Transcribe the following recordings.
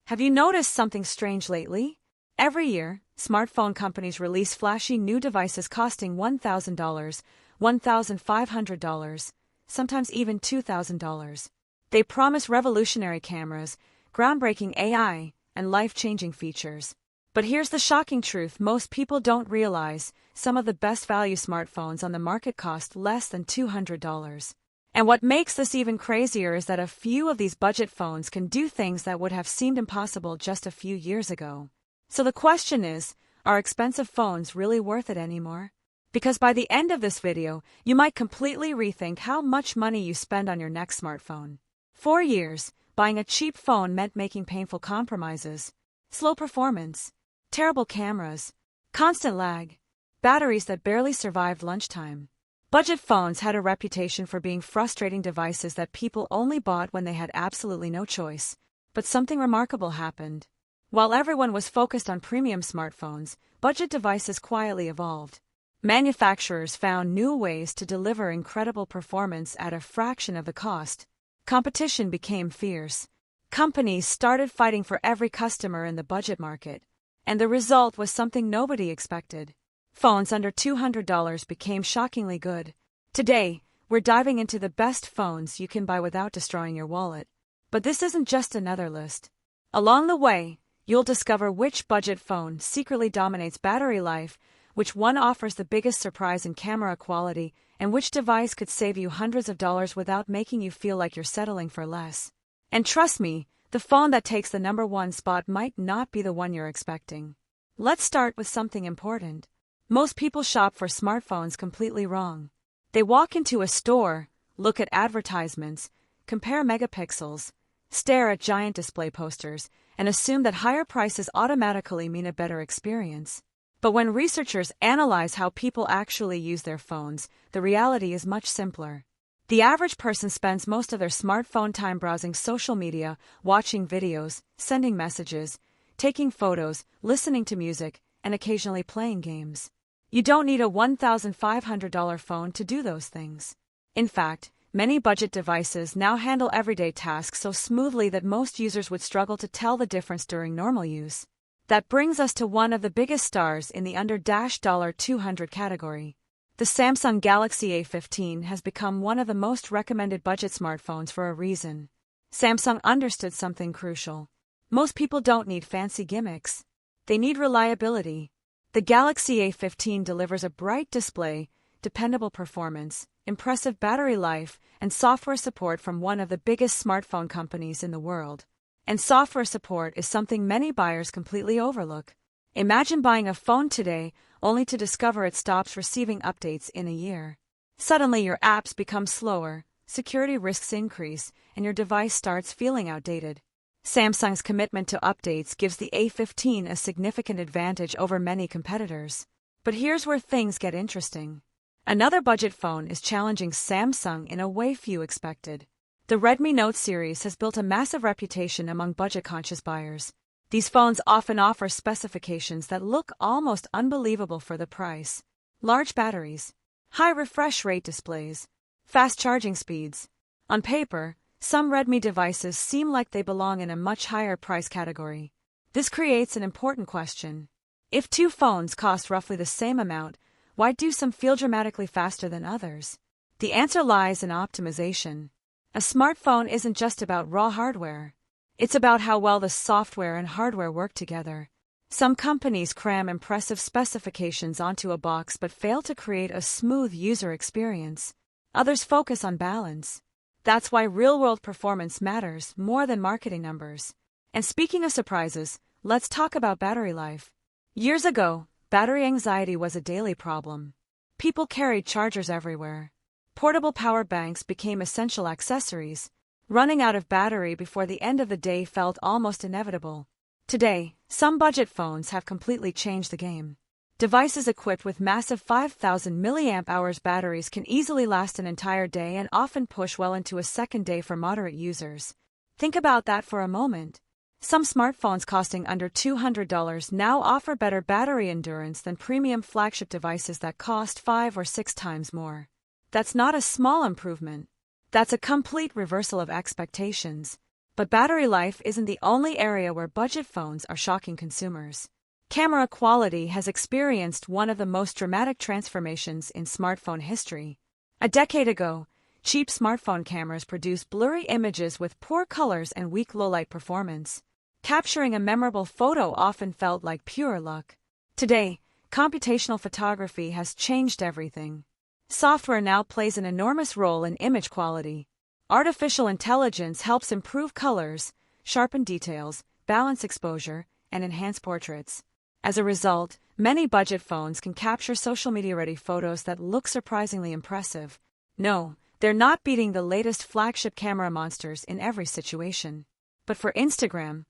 Have you noticed something strange lately? Every year, smartphone companies release flashy new devices costing $1,000, $1,500, sometimes even $2,000. They promise revolutionary cameras, groundbreaking AI, and life-changing features. But here's the shocking truth: most people don't realize some of the best value smartphones on the market cost less than $200. And what makes this even crazier is that a few of these budget phones can do things that would have seemed impossible just a few years ago. So the question is, are expensive phones really worth it anymore? Because by the end of this video, you might completely rethink how much money you spend on your next smartphone. For years, buying a cheap phone meant making painful compromises: slow performance, terrible cameras, constant lag, batteries that barely survived lunchtime. Budget phones had a reputation for being frustrating devices that people only bought when they had absolutely no choice. But something remarkable happened. While everyone was focused on premium smartphones, budget devices quietly evolved. Manufacturers found new ways to deliver incredible performance at a fraction of the cost. Competition became fierce. Companies started fighting for every customer in the budget market. And the result was something nobody expected. Phones under $200 became shockingly good. Today, we're diving into the best phones you can buy without destroying your wallet. But this isn't just another list. Along the way, you'll discover which budget phone secretly dominates battery life, which one offers the biggest surprise in camera quality, and which device could save you hundreds of dollars without making you feel like you're settling for less. And trust me, the phone that takes the #1 spot might not be the one you're expecting. Let's start with something important. Most people shop for smartphones completely wrong. They walk into a store, look at advertisements, compare megapixels, stare at giant display posters, and assume that higher prices automatically mean a better experience. But when researchers analyze how people actually use their phones, the reality is much simpler. The average person spends most of their smartphone time browsing social media, watching videos, sending messages, taking photos, listening to music, and occasionally playing games. You don't need a $1,500 phone to do those things. In fact, many budget devices now handle everyday tasks so smoothly that most users would struggle to tell the difference during normal use. That brings us to one of the biggest stars in the under $200 category. The Samsung Galaxy A15 has become one of the most recommended budget smartphones for a reason. Samsung understood something crucial. Most people don't need fancy gimmicks. They need reliability. The Galaxy A15 delivers a bright display, dependable performance, impressive battery life, and software support from one of the biggest smartphone companies in the world. And software support is something many buyers completely overlook. Imagine buying a phone today only to discover it stops receiving updates in a year. Suddenly your apps become slower, security risks increase, and your device starts feeling outdated. Samsung's commitment to updates gives the A15 a significant advantage over many competitors. But here's where things get interesting. Another budget phone is challenging Samsung in a way few expected. The Redmi Note series has built a massive reputation among budget-conscious buyers. These phones often offer specifications that look almost unbelievable for the price. Large batteries, high refresh rate displays, fast charging speeds. On paper, some Redmi devices seem like they belong in a much higher price category. This creates an important question. If two phones cost roughly the same amount, why do some feel dramatically faster than others? The answer lies in optimization. A smartphone isn't just about raw hardware. It's about how well the software and hardware work together. Some companies cram impressive specifications onto a box but fail to create a smooth user experience. Others focus on balance. That's why real-world performance matters more than marketing numbers. And speaking of surprises, let's talk about battery life. Years ago, battery anxiety was a daily problem. People carried chargers everywhere. Portable power banks became essential accessories. Running out of battery before the end of the day felt almost inevitable. Today, some budget phones have completely changed the game. Devices equipped with massive 5,000 mAh batteries can easily last an entire day and often push well into a second day for moderate users. Think about that for a moment. Some smartphones costing under $200 now offer better battery endurance than premium flagship devices that cost 5 or 6 times more. That's not a small improvement. That's a complete reversal of expectations. But battery life isn't the only area where budget phones are shocking consumers. Camera quality has experienced one of the most dramatic transformations in smartphone history. A decade ago, cheap smartphone cameras produced blurry images with poor colors and weak low-light performance. Capturing a memorable photo often felt like pure luck. Today, computational photography has changed everything. Software now plays an enormous role in image quality. Artificial intelligence helps improve colors, sharpen details, balance exposure, and enhance portraits. As a result, many budget phones can capture social media-ready photos that look surprisingly impressive. No, they're not beating the latest flagship camera monsters in every situation. But for Instagram,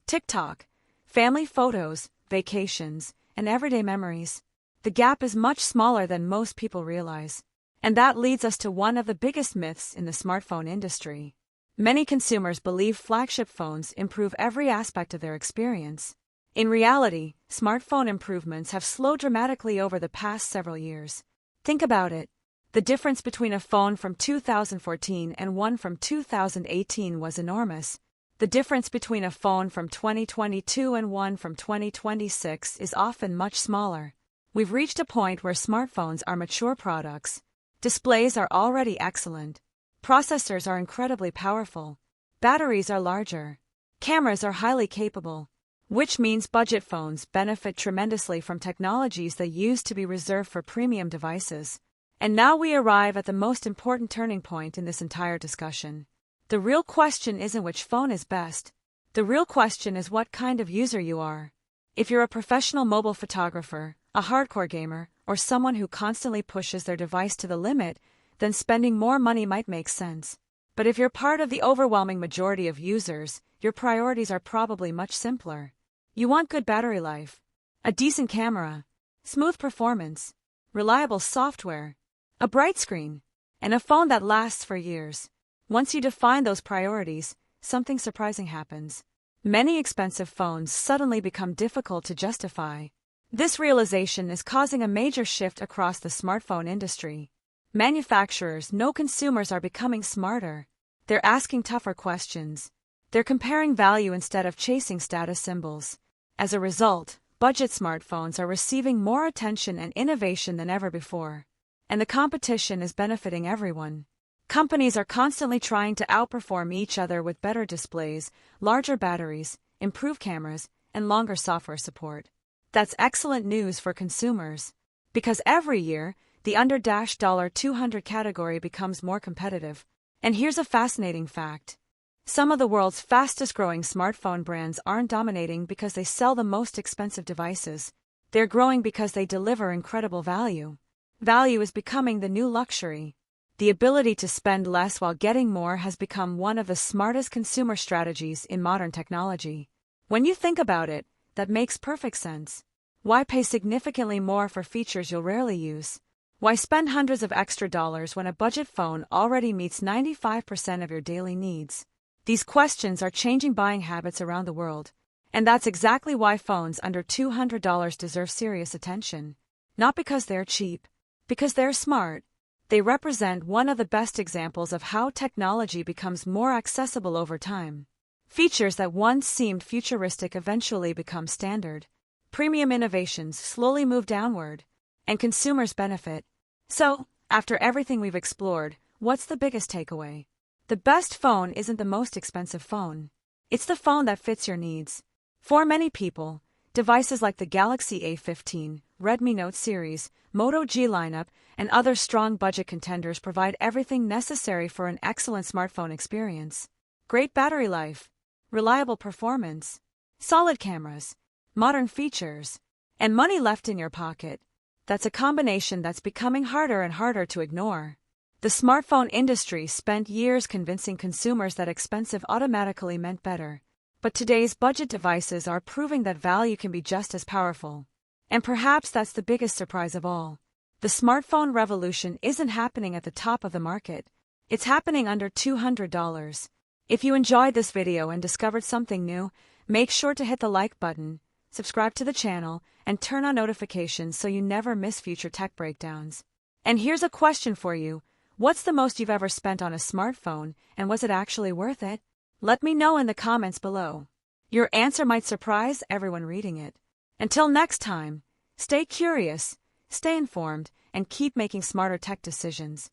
TikTok, family photos, vacations, and everyday memories, the gap is much smaller than most people realize. And that leads us to one of the biggest myths in the smartphone industry. Many consumers believe flagship phones improve every aspect of their experience. In reality, smartphone improvements have slowed dramatically over the past several years. Think about it. The difference between a phone from 2014 and one from 2018 was enormous. The difference between a phone from 2022 and one from 2026 is often much smaller. We've reached a point where smartphones are mature products. Displays are already excellent. Processors are incredibly powerful. Batteries are larger. Cameras are highly capable. Which means budget phones benefit tremendously from technologies that used to be reserved for premium devices. And now we arrive at the most important turning point in this entire discussion. The real question isn't which phone is best. The real question is what kind of user you are. If you're a professional mobile photographer, a hardcore gamer, or someone who constantly pushes their device to the limit, then spending more money might make sense. But if you're part of the overwhelming majority of users, your priorities are probably much simpler. You want good battery life, a decent camera, smooth performance, reliable software, a bright screen, and a phone that lasts for years. Once you define those priorities, something surprising happens. Many expensive phones suddenly become difficult to justify. This realization is causing a major shift across the smartphone industry. Manufacturers know consumers are becoming smarter. They're asking tougher questions. They're comparing value instead of chasing status symbols. As a result, budget smartphones are receiving more attention and innovation than ever before. And the competition is benefiting everyone. Companies are constantly trying to outperform each other with better displays, larger batteries, improved cameras, and longer software support. That's excellent news for consumers. Because every year, the under $200 category becomes more competitive. And here's a fascinating fact. Some of the world's fastest-growing smartphone brands aren't dominating because they sell the most expensive devices. They're growing because they deliver incredible value. Value is becoming the new luxury. The ability to spend less while getting more has become one of the smartest consumer strategies in modern technology. When you think about it, that makes perfect sense. Why pay significantly more for features you'll rarely use? Why spend hundreds of extra dollars when a budget phone already meets 95% of your daily needs? These questions are changing buying habits around the world. And that's exactly why phones under $200 deserve serious attention. Not because they're cheap, because they're smart. They represent one of the best examples of how technology becomes more accessible over time. Features that once seemed futuristic eventually become standard. Premium innovations slowly move downward, and consumers benefit. So, after everything we've explored, what's the biggest takeaway? The best phone isn't the most expensive phone. It's the phone that fits your needs. For many people, devices like the Galaxy A15, Redmi Note series, Moto G lineup, and other strong budget contenders provide everything necessary for an excellent smartphone experience. Great battery life, reliable performance, solid cameras, modern features, and money left in your pocket. That's a combination that's becoming harder and harder to ignore. The smartphone industry spent years convincing consumers that expensive automatically meant better. But today's budget devices are proving that value can be just as powerful. And perhaps that's the biggest surprise of all. The smartphone revolution isn't happening at the top of the market. It's happening under $200. If you enjoyed this video and discovered something new, make sure to hit the like button, subscribe to the channel, and turn on notifications so you never miss future tech breakdowns. And here's a question for you. What's the most you've ever spent on a smartphone, and was it actually worth it? Let me know in the comments below. Your answer might surprise everyone reading it. Until next time, stay curious, stay informed, and keep making smarter tech decisions.